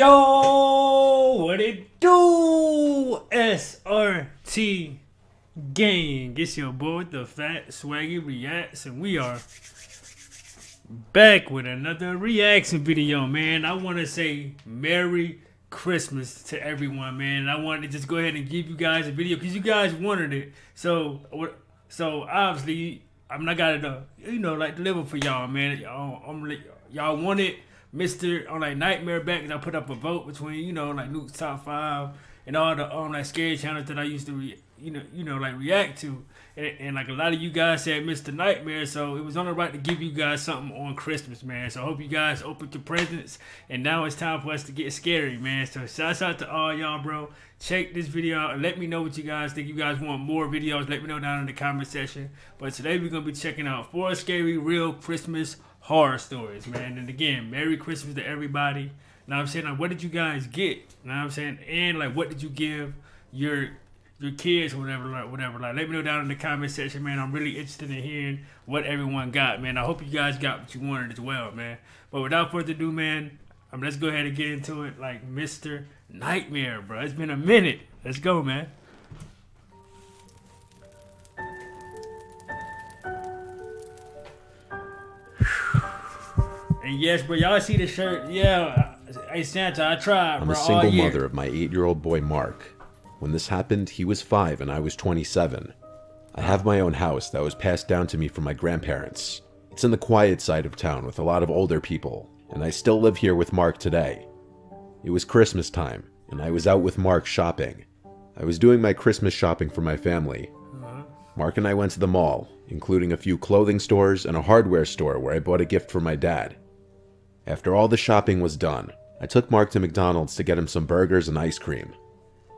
Yo, what it do? SRT gang. It's your boy, the fat SwaggyReacts, and we are back with another reaction video, man. I want to say Merry Christmas to everyone, man. And I wanted to just go ahead and give you guys a video because you guys wanted it. So obviously, I gotta, like deliver for y'all, man. Y'all wanted Mr. Nightmare back, and I put up a vote between, like Luke's top 5 and all the scary channels that I used to react to. And like a lot of you guys said Mr. Nightmare, so it was only right to give you guys something on Christmas, man. So I hope you guys opened your presents, and now it's time for us to get scary, man. So shouts out to all y'all, bro. Check this video out and let me know what you guys think. You guys want more videos, let me know down in the comment section. But today we're going to be checking out 4 scary real Christmas horror stories, man. And again, Merry Christmas to everybody. Now I'm saying, like, what did you guys get? Now I'm saying, and like, what did you give your kids, whatever. Like, let me know down in the comment section, man. I'm really interested in hearing what everyone got, man. I hope you guys got what you wanted as well, man. But without further ado, man, let's go ahead and get into it. Like Mr. Nightmare, bro. It's been a minute. Let's go, man. And yes, bro, y'all see the shirt? Yeah. Hey, Santa, I tried, bro. I'm a single mother of my 8-year-old boy, Mark. When this happened, he was 5 and I was 27. I have my own house that was passed down to me from my grandparents. It's in the quiet side of town with a lot of older people, and I still live here with Mark today. It was Christmas time, and I was out with Mark shopping. I was doing my Christmas shopping for my family. Mark and I went to the mall, including a few clothing stores and a hardware store where I bought a gift for my dad. After all the shopping was done, I took Mark to McDonald's to get him some burgers and ice cream.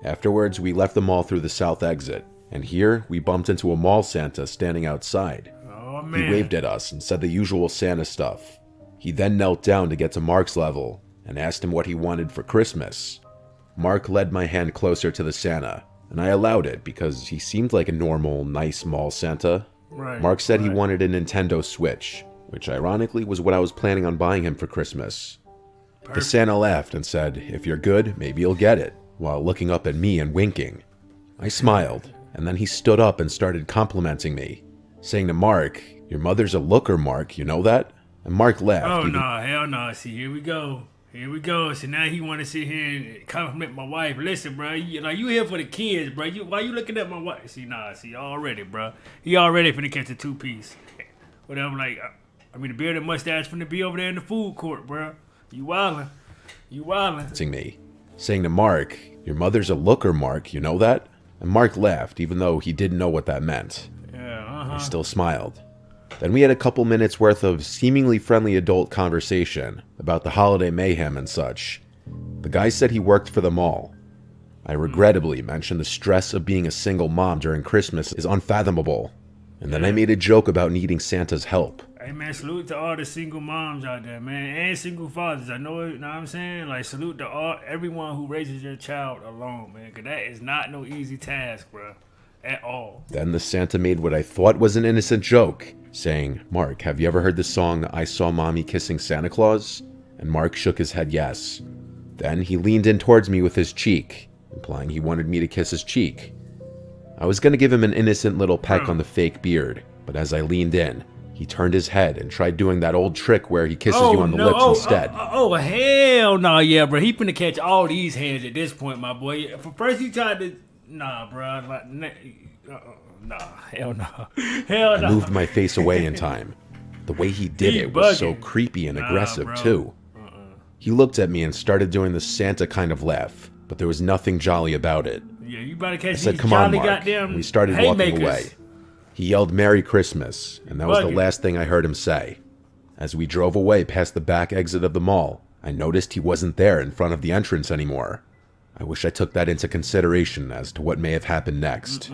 Afterwards, we left the mall through the south exit, and here we bumped into a mall Santa standing outside. Oh, man. He waved at us and said the usual Santa stuff. He then knelt down to get to Mark's level and asked him what he wanted for Christmas. Mark led my hand closer to the Santa, and I allowed it because he seemed like a normal, nice mall Santa. Right, Mark said he wanted a Nintendo Switch, which ironically was what I was planning on buying him for Christmas. Perfect. The Santa laughed and said, "If you're good, maybe you'll get it," while looking up at me and winking. I smiled, and then he stood up and started complimenting me, saying to Mark, "Your mother's a looker, Mark, you know that?" And Mark laughed. Oh, no, hell no. See, here we go. So now he want to sit here and compliment my wife. Listen, bro, you here for the kids, bro. Why you looking at my wife? See, already, bro. He already finna catch a 2-piece. Whatever, the beard and mustache finna be over there in the food court, bro. You wildin'. Me, saying to Mark, "Your mother's a looker, Mark, you know that?" And Mark laughed, even though he didn't know what that meant. Yeah, I still smiled. Then we had a couple minutes worth of seemingly friendly adult conversation about the holiday mayhem and such. The guy said he worked for the mall. I regrettably mentioned the stress of being a single mom during Christmas is unfathomable. And then I made a joke about needing Santa's help. Hey, man, salute to all the single moms out there, man, and single fathers. I know it, you know what I'm saying? Like, salute to everyone who raises their child alone, man, because that is not no easy task, bro, at all. Then the Santa made what I thought was an innocent joke, saying, "Mark, have you ever heard the song, 'I Saw Mommy Kissing Santa Claus'?" And Mark shook his head yes. Then he leaned in towards me with his cheek, implying he wanted me to kiss his cheek. I was going to give him an innocent little peck on the fake beard, but as I leaned in, he turned his head and tried doing that old trick where he kisses you on the lips instead. Oh, hell no, yeah, bro. He finna catch all these hands at this point, my boy. First he tried to... Nah, bro. Nah, hell no. Hell no. I moved my face away in time. The way he did it was so creepy and aggressive, too. He looked at me and started doing the Santa kind of laugh, but there was nothing jolly about it. Yeah, you better catch I said, "Come on, Mark." We started walking away. He yelled "Merry Christmas," and that was the last thing I heard him say. As we drove away past the back exit of the mall, I noticed he wasn't there in front of the entrance anymore. I wish I took that into consideration as to what may have happened next.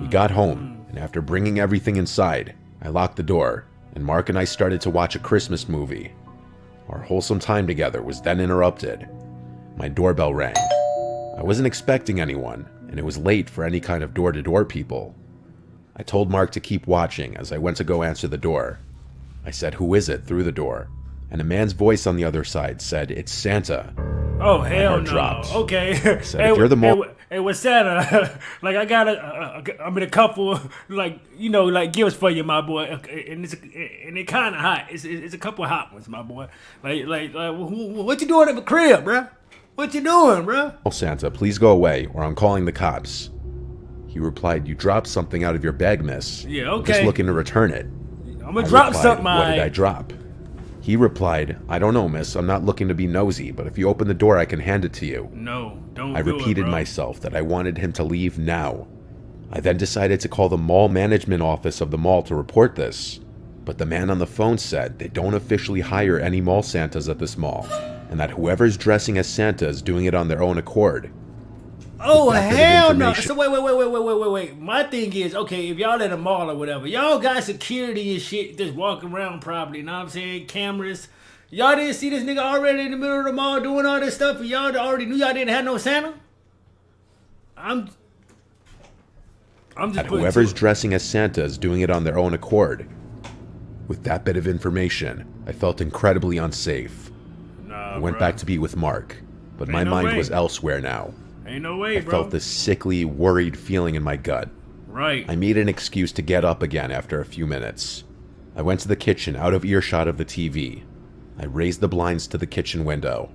We got home, and after bringing everything inside, I locked the door, and Mark and I started to watch a Christmas movie. Our wholesome time together was then interrupted. My doorbell rang. I wasn't expecting anyone, and it was late for any kind of door-to-door people. I told Mark to keep watching as I went to go answer the door. I said, "Who is it?" through the door, and a man's voice on the other side said, "It's Santa." Oh hell heart no. dropped. Okay. Said, if you're the mall, hey, what's that? Like I got a couple like like gifts for you, my boy, and it kind of hot. It's a couple hot ones, my boy. Like what you doing at the crib, bruh? What you doing, bruh? Santa, please go away, or I'm calling the cops. He replied, you dropped something out of your bag, miss. Yeah, I'm okay. just looking to return it. I'm gonna drop replied, something. What did I drop? He replied, I don't know, miss. I'm not looking to be nosy, but if you open the door, I can hand it to you. No, don't. I repeated myself that I wanted him to leave now. I then decided to call the mall management office of the mall to report this. But the man on the phone said they don't officially hire any mall Santas at this mall, and that whoever's dressing as Santa is doing it on their own accord. Oh hell no! So wait. My thing is, okay, if y'all at a mall or whatever, y'all got security and shit just walking around probably, you know what I'm saying? Cameras. Y'all didn't see this nigga already in the middle of the mall doing all this stuff, and y'all already knew y'all didn't have no Santa? I'm just that whoever's dressing as Santa is doing it on their own accord. With that bit of information, I felt incredibly unsafe. I went back to be with Mark, but my mind was elsewhere now. Ain't no way, bro. I felt this sickly, worried feeling in my gut. Right. I made an excuse to get up again after a few minutes. I went to the kitchen, out of earshot of the TV. I raised the blinds to the kitchen window.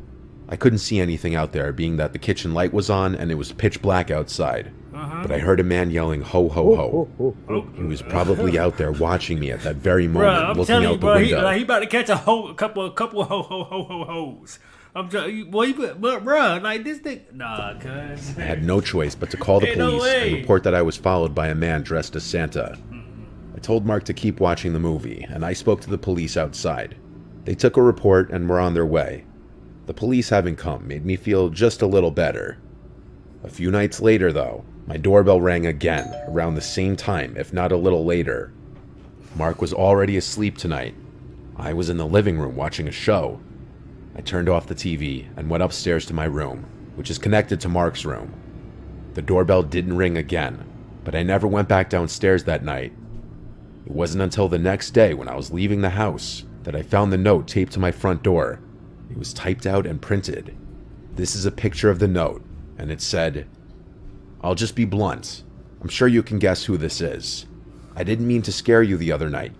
I couldn't see anything out there, being that the kitchen light was on and it was pitch black outside. But I heard a man yelling, ho, ho, ho. He was probably out there watching me at that very moment, looking out the window. He about to catch a couple hoes. I'm telling you, boy, but bro, like this thing, nah, cuz. I had no choice but to call the police and report that I was followed by a man dressed as Santa. I told Mark to keep watching the movie, and I spoke to the police outside. They took a report and were on their way. The police having come made me feel just a little better. A few nights later, though, my doorbell rang again, around the same time, if not a little later. Mark was already asleep tonight. I was in the living room watching a show. I turned off the TV and went upstairs to my room, which is connected to Mark's room. The doorbell didn't ring again, but I never went back downstairs that night. It wasn't until the next day when I was leaving the house that I found the note taped to my front door. It was typed out and printed. This is a picture of the note, and it said, I'll just be blunt. I'm sure you can guess who this is. I didn't mean to scare you the other night.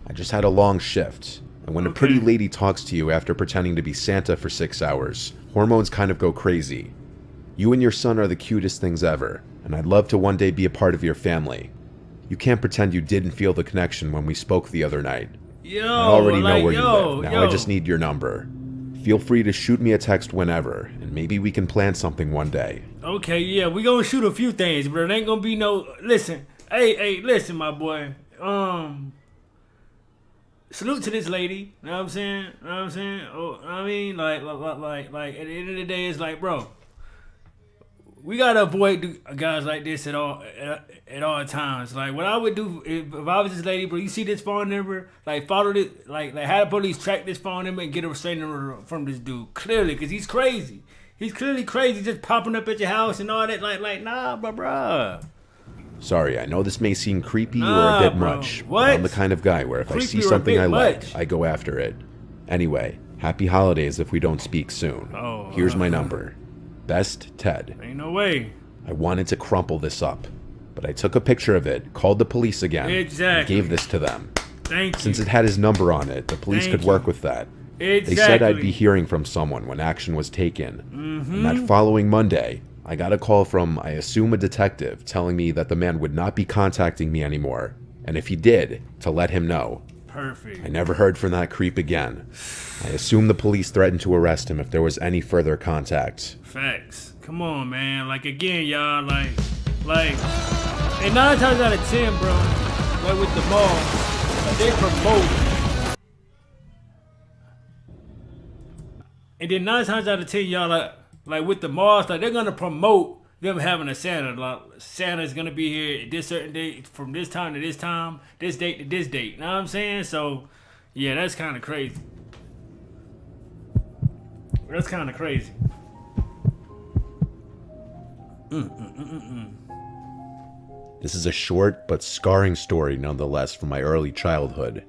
I just had a long shift. And when a pretty lady talks to you after pretending to be Santa for 6 hours, hormones kind of go crazy. You and your son are the cutest things ever, and I'd love to one day be a part of your family. You can't pretend you didn't feel the connection when we spoke the other night. I already know where you live. Now I just need your number. Feel free to shoot me a text whenever, and maybe we can plan something one day. Okay, yeah, we gonna shoot a few things, but it ain't gonna be no. Listen, hey, listen, my boy. Salute to this lady. Know what I'm saying? Know what I'm saying? Oh, I mean, like, at the end of the day, it's like, bro, we gotta avoid guys like this at all times. Like, what I would do if I was this lady, bro, you see this phone number, like, follow it, like have the police track this phone number and get a restraining order from this dude. Clearly, because he's crazy. He's clearly crazy, just popping up at your house and all that. Like, nah, bruh. Sorry, I know this may seem creepy or a bit much, but I'm the kind of guy where if I see something I like, I go after it. Anyway, happy holidays if we don't speak soon. Here's my number. Best, Ted. Ain't no way. I wanted to crumple this up, but I took a picture of it, called the police again, and gave this to them. Thank you. Since it had his number on it, the police could work with that. They said I'd be hearing from someone when action was taken. And that following Monday, I got a call from, I assume, a detective telling me that the man would not be contacting me anymore, and if he did, to let him know. Perfect. I never heard from that creep again. I assume the police threatened to arrest him if there was any further contact. Facts. Come on, man. Like, again, y'all, like, and 9 times out of 10, bro, like with the mall, they promote. And then 9 times out of 10, y'all, like with the malls, like they're gonna promote them having a Santa. Like, Santa's gonna be here at this certain date, from this time to this time, this date to this date. You know what I'm saying? So, yeah, that's kind of crazy. That's kind of crazy. This is a short but scarring story nonetheless from my early childhood.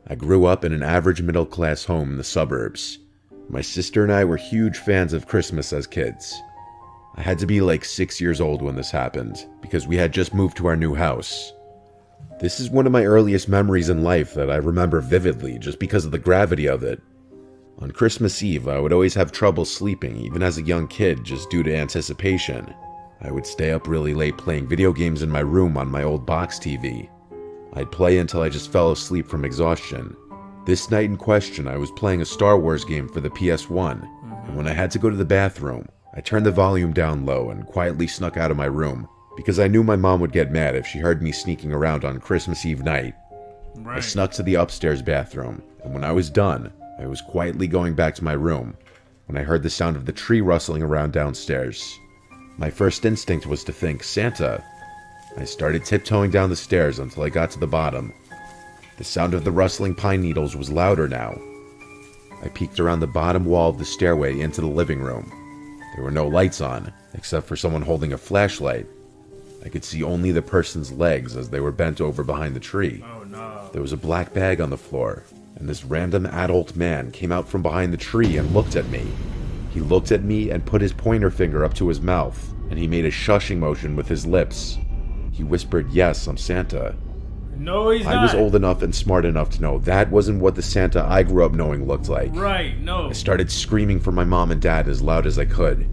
I grew up in an average middle-class home in the suburbs. My sister and I were huge fans of Christmas as kids. I had to be like 6 years old when this happened, because we had just moved to our new house. This is one of my earliest memories in life that I remember vividly just because of the gravity of it. On Christmas Eve, I would always have trouble sleeping, even as a young kid, just due to anticipation. I would stay up really late playing video games in my room on my old box TV. I'd play until I just fell asleep from exhaustion. This night in question, I was playing a Star Wars game for the PS1, and when I had to go to the bathroom, I turned the volume down low and quietly snuck out of my room, because I knew my mom would get mad if she heard me sneaking around on Christmas Eve night. Right. I snuck to the upstairs bathroom, and when I was done, I was quietly going back to my room, when I heard the sound of the tree rustling around downstairs. My first instinct was to think, Santa. I started tiptoeing down the stairs until I got to the bottom. The sound of the rustling pine needles was louder now. I peeked around the bottom wall of the stairway into the living room. There were no lights on, except for someone holding a flashlight. I could see only the person's legs as they were bent over behind the tree. Oh no. There was a black bag on the floor, and this random adult man came out from behind the tree and looked at me. He looked at me and put his pointer finger up to his mouth, and he made a shushing motion with his lips. He whispered, "Yes, I'm Santa." No, he's not. I was old enough and smart enough to know that wasn't what the Santa I grew up knowing looked like. Right, no. I started screaming for my mom and dad as loud as I could.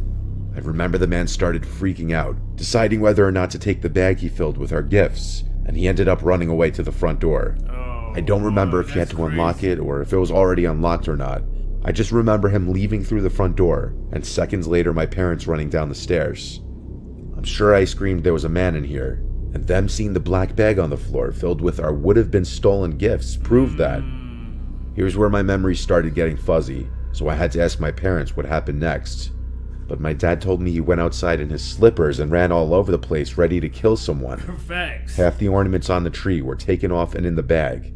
I remember the man started freaking out, deciding whether or not to take the bag he filled with our gifts, and he ended up running away to the front door. Oh, I don't remember if he had to unlock it or if it was already unlocked or not. I just remember him leaving through the front door, and seconds later my parents running down the stairs. I'm sure I screamed there was a man in here, and them seeing the black bag on the floor filled with our would-have-been stolen gifts proved that. Here's where my memories started getting fuzzy, so I had to ask my parents what happened next. But my dad told me he went outside in his slippers and ran all over the place ready to kill someone. Facts. Half the ornaments on the tree were taken off and in the bag.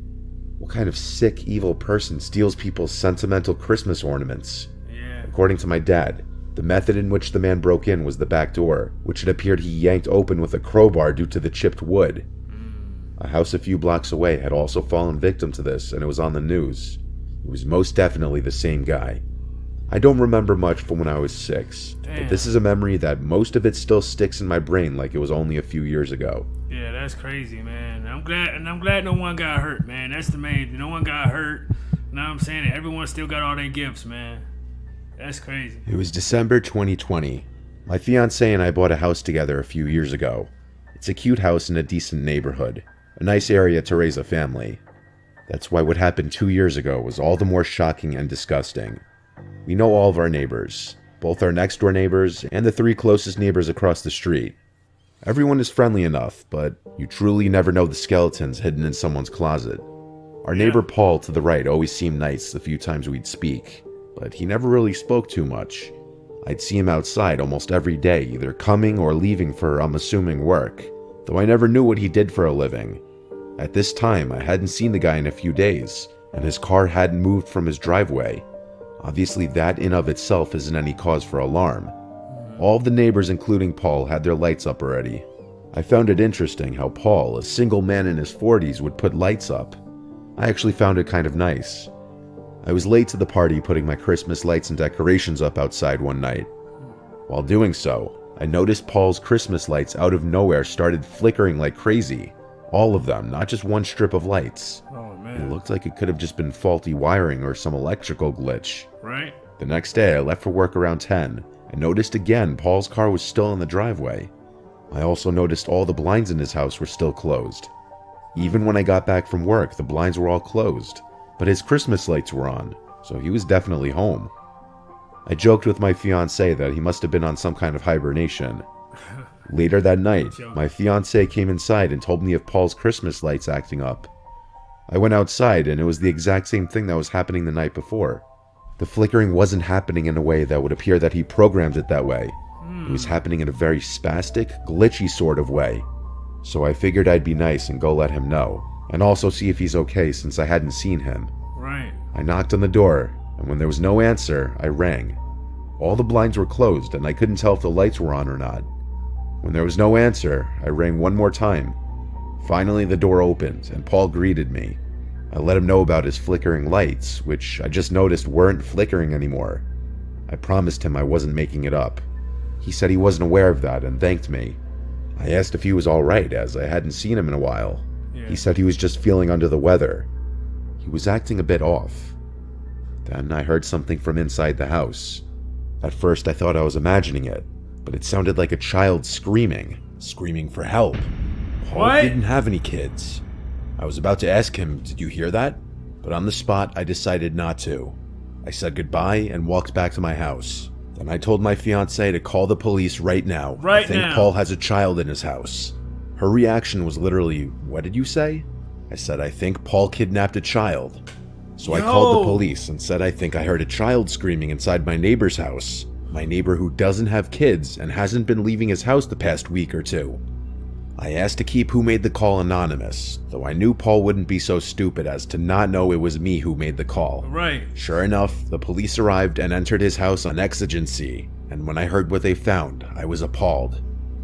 What kind of sick, evil person steals people's sentimental Christmas ornaments? Yeah. According to my dad, the method in which the man broke in was the back door, which it appeared he yanked open with a crowbar due to the chipped wood. A house a few blocks away had also fallen victim to this, and it was on the news. It was most definitely the same guy. I don't remember much from when I was 6, but this is a memory that most of it still sticks in my brain like it was only a few years ago. Yeah, that's crazy, man. I'm glad no one got hurt, man. That's the main thing. No one got hurt. You know what I'm saying? Everyone still got all their gifts, man. That's crazy. It was December 2020. My fiancé and I bought a house together a few years ago. It's a cute house in a decent neighborhood, a nice area to raise a family. That's why what happened 2 years ago was all the more shocking and disgusting. We know all of our neighbors, both our next door neighbors and the 3 closest neighbors across the street. Everyone is friendly enough, but you truly never know the skeletons hidden in someone's closet. Our neighbor Paul to the right always seemed nice the few times we'd speak, but he never really spoke too much. I'd see him outside almost every day, either coming or leaving for, I'm assuming, work, though I never knew what he did for a living. At this time, I hadn't seen the guy in a few days, and his car hadn't moved from his driveway. Obviously, that in of itself isn't any cause for alarm. All of the neighbors, including Paul, had their lights up already. I found it interesting how Paul, a single man in his 40s, would put lights up. I actually found it kind of nice. I was late to the party putting my Christmas lights and decorations up outside one night. While doing so, I noticed Paul's Christmas lights out of nowhere started flickering like crazy. All of them, not just one strip of lights. Oh, It man. looked like it could have just been faulty wiring or some electrical glitch. Right? The next day, I left for work around 10 and noticed again Paul's car was still in the driveway. I also noticed all the blinds in his house were still closed. Even when I got back from work, the blinds were all closed, but his Christmas lights were on, so he was definitely home. I joked with my fiancé that he must have been on some kind of hibernation. Later that night, my fiancé came inside and told me of Paul's Christmas lights acting up. I went outside and it was the exact same thing that was happening the night before. The flickering wasn't happening in a way that would appear that he programmed it that way. It was happening in a very spastic, glitchy sort of way. So I figured I'd be nice and go let him know, and also see if he's okay since I hadn't seen him. Right. I knocked on the door, and when there was no answer, I rang. All the blinds were closed and I couldn't tell if the lights were on or not. When there was no answer, I rang one more time. Finally, the door opened and Paul greeted me. I let him know about his flickering lights, which I just noticed weren't flickering anymore. I promised him I wasn't making it up. He said he wasn't aware of that and thanked me. I asked if he was alright, as I hadn't seen him in a while. Yeah. He said he was just feeling under the weather. He was acting a bit off. Then I heard something from inside the house. At first I thought I was imagining it, but it sounded like a child screaming for help. Paul What? didn't have any kids. I was about to ask him, "Did you hear that?" But on the spot I decided not to. I said goodbye and walked back to my house. Then I told my fiancée to call the police right now. I think Paul has a child in his house. Her reaction was literally, "What did you say?" I said, "I think Paul kidnapped a child." So I called the police and said I think I heard a child screaming inside my neighbor's house. My neighbor who doesn't have kids and hasn't been leaving his house the past week or two. I asked to keep who made the call anonymous, though I knew Paul wouldn't be so stupid as to not know it was me who made the call. Right. Sure enough, the police arrived and entered his house on exigency, and when I heard what they found, I was appalled.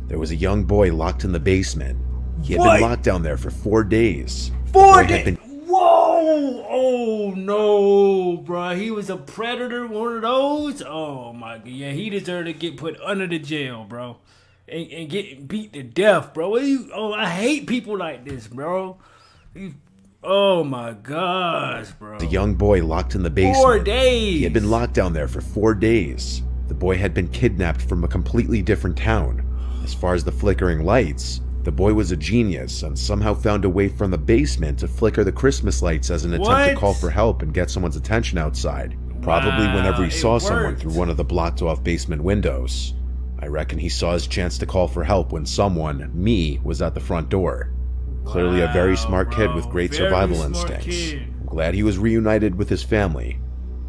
There was a young boy locked in the basement. He had been locked down there for 4 days. 4 days? Whoa! Oh no, bruh. He was a predator, one of those? Oh my god. Yeah, he deserved to get put under the jail, bro. And get beat to death, bro. I hate people like this, bro. Oh my gosh, bro. The young boy locked in the basement. 4 days. He had been locked down there for 4 days. The boy had been kidnapped from a completely different town. As far as the flickering lights, the boy was a genius and somehow found a way from the basement to flicker the Christmas lights as an attempt to call for help and get someone's attention outside. Probably whenever he saw someone through one of the blocked off basement windows. I reckon he saw his chance to call for help when someone, me, was at the front door. Clearly a very smart kid with great survival instincts. I'm glad he was reunited with his family.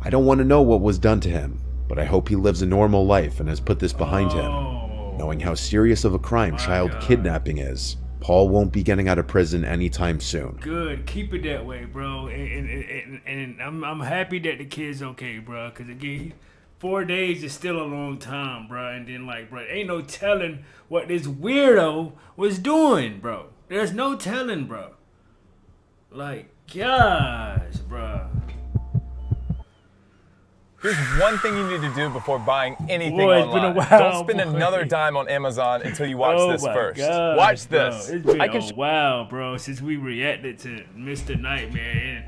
I don't want to know what was done to him, but I hope he lives a normal life and has put this behind him. Knowing how serious of a crime child kidnapping is, Paul won't be getting out of prison anytime soon. Good, keep it that way, bro. And I'm happy that the kid's okay, bro. Cause again, 4 days is still a long time, bro. And then bro, ain't no telling what this weirdo was doing, bro. There's no telling, bro. Gosh, bro. Here's one thing you need to do before buying anything Boy, it's been a online. while, Don't spend boy. another dime on Amazon until you watch this first. Gosh, Watch bro. this. It's been I can a while, bro, since we reacted to Mr. Nightmare,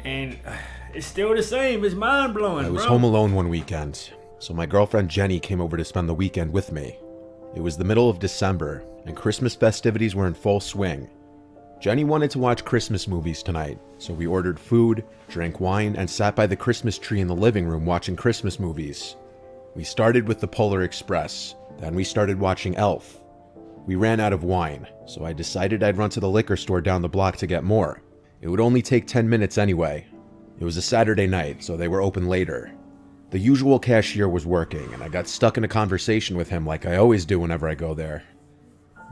and it's still the same. It's mind blowing. I was home alone one weekend, so my girlfriend Jenny came over to spend the weekend with me. It was the middle of December, and Christmas festivities were in full swing. Jenny wanted to watch Christmas movies tonight, so we ordered food, drank wine, and sat by the Christmas tree in the living room watching Christmas movies. We started with the Polar Express, then we started watching Elf. We ran out of wine, so I decided I'd run to the liquor store down the block to get more. It would only take 10 minutes anyway. It was a Saturday night, so they were open later. The usual cashier was working, and I got stuck in a conversation with him like I always do whenever I go there.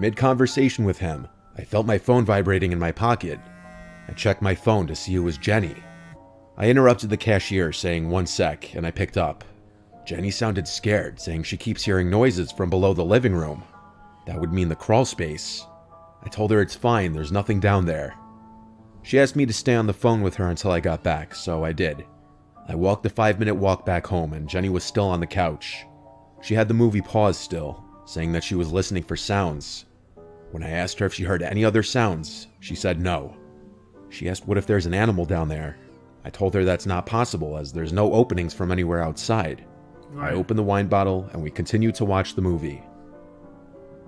Mid-conversation with him, I felt my phone vibrating in my pocket. I checked my phone to see it was Jenny. I interrupted the cashier saying 1 sec, and I picked up. Jenny sounded scared, saying she keeps hearing noises from below the living room. That would mean the crawl space. I told her it's fine, there's nothing down there. She asked me to stay on the phone with her until I got back, so I did. I walked the 5-minute walk back home, and Jenny was still on the couch. She had the movie paused still, saying that she was listening for sounds. When I asked her if she heard any other sounds, she said no. She asked what if there's an animal down there. I told her that's not possible as there's no openings from anywhere outside. Right. I opened the wine bottle and we continued to watch the movie.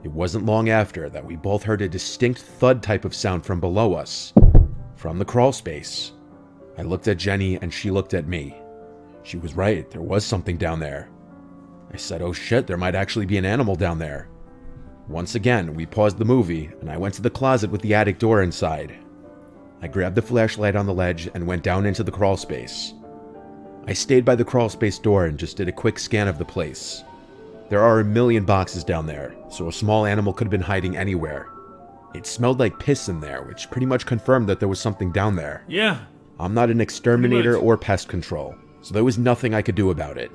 It wasn't long after that we both heard a distinct thud type of sound from below us, from the crawl space. I looked at Jenny and she looked at me. She was right, there was something down there. I said, oh shit, there might actually be an animal down there. Once again, we paused the movie, and I went to the closet with the attic door inside. I grabbed the flashlight on the ledge and went down into the crawl space. I stayed by the crawl space door and just did a quick scan of the place. There are a million boxes down there, so a small animal could have been hiding anywhere. It smelled like piss in there, which pretty much confirmed that there was something down there. Yeah. I'm not an exterminator or pest control, so there was nothing I could do about it.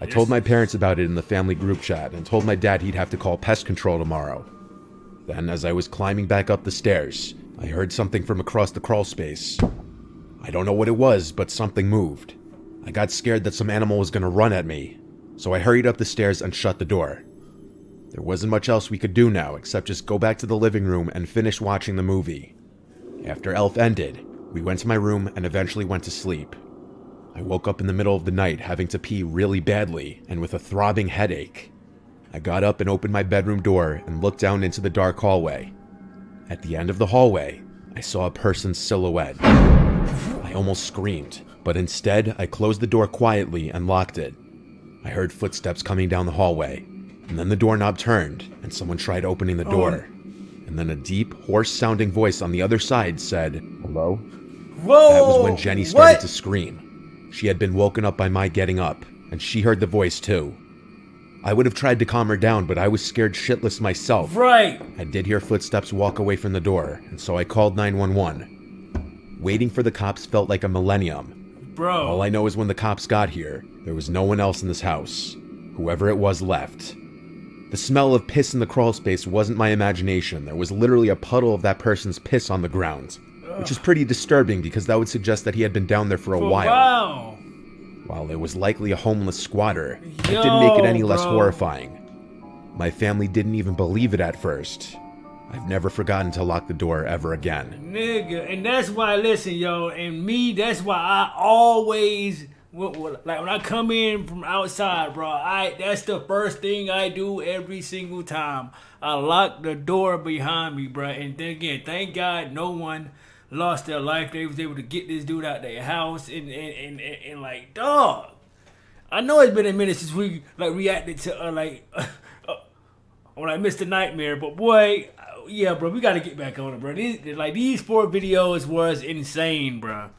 I told my parents about it in the family group chat and told my dad he'd have to call pest control tomorrow. Then, as I was climbing back up the stairs, I heard something from across the crawl space. I don't know what it was, but something moved. I got scared that some animal was going to run at me, so I hurried up the stairs and shut the door. There wasn't much else we could do now except just go back to the living room and finish watching the movie. After Elf ended, we went to my room and eventually went to sleep. I woke up in the middle of the night having to pee really badly and with a throbbing headache. I got up and opened my bedroom door and looked down into the dark hallway. At the end of the hallway, I saw a person's silhouette. I almost screamed, but instead I closed the door quietly and locked it. I heard footsteps coming down the hallway, and then the doorknob turned and someone tried opening the door. And then a deep, hoarse-sounding voice on the other side said, "Hello?" Whoa! That was when Jenny started to scream. She had been woken up by my getting up, and she heard the voice too. I would have tried to calm her down, but I was scared shitless myself. Right. I did hear footsteps walk away from the door, and so I called 911. Waiting for the cops felt like a millennium. Bro. All I know is when the cops got here, there was no one else in this house. Whoever it was left. The smell of piss in the crawl space wasn't my imagination. There was literally a puddle of that person's piss on the ground. Which is pretty disturbing because that would suggest that he had been down there for a while. Wow. While it was likely a homeless squatter, it didn't make it any less horrifying. My family didn't even believe it at first. I've never forgotten to lock the door ever again. Nigga, and that's why, listen, yo, and me, that's why I always, like when I come in from outside, bro, that's the first thing I do every single time. I lock the door behind me, bro, and then again, thank God no one lost their life. They was able to get this dude out their house, and like, dog, I know it's been a minute since we like reacted to Mr. Nightmare, but boy, yeah, bro, we gotta get back on it, bro. These 4 videos was insane, bro.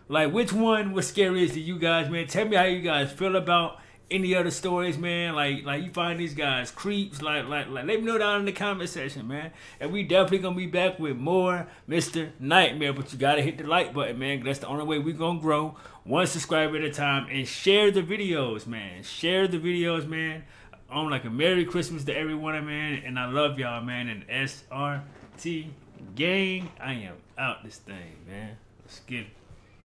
Like, which one was scariest to you guys, man? Tell me how you guys feel about any other stories, man. Like you find these guys creeps. Like let me know down in the comment section, man. And we definitely gonna be back with more Mr. Nightmare. But you gotta hit the like button, man. That's the only way we gonna grow. 1 subscriber at a time. And share the videos, man. Share the videos, man. On like a Merry Christmas to everyone, man. And I love y'all, man. And SRT gang, I am out this thing, man. Let's get it.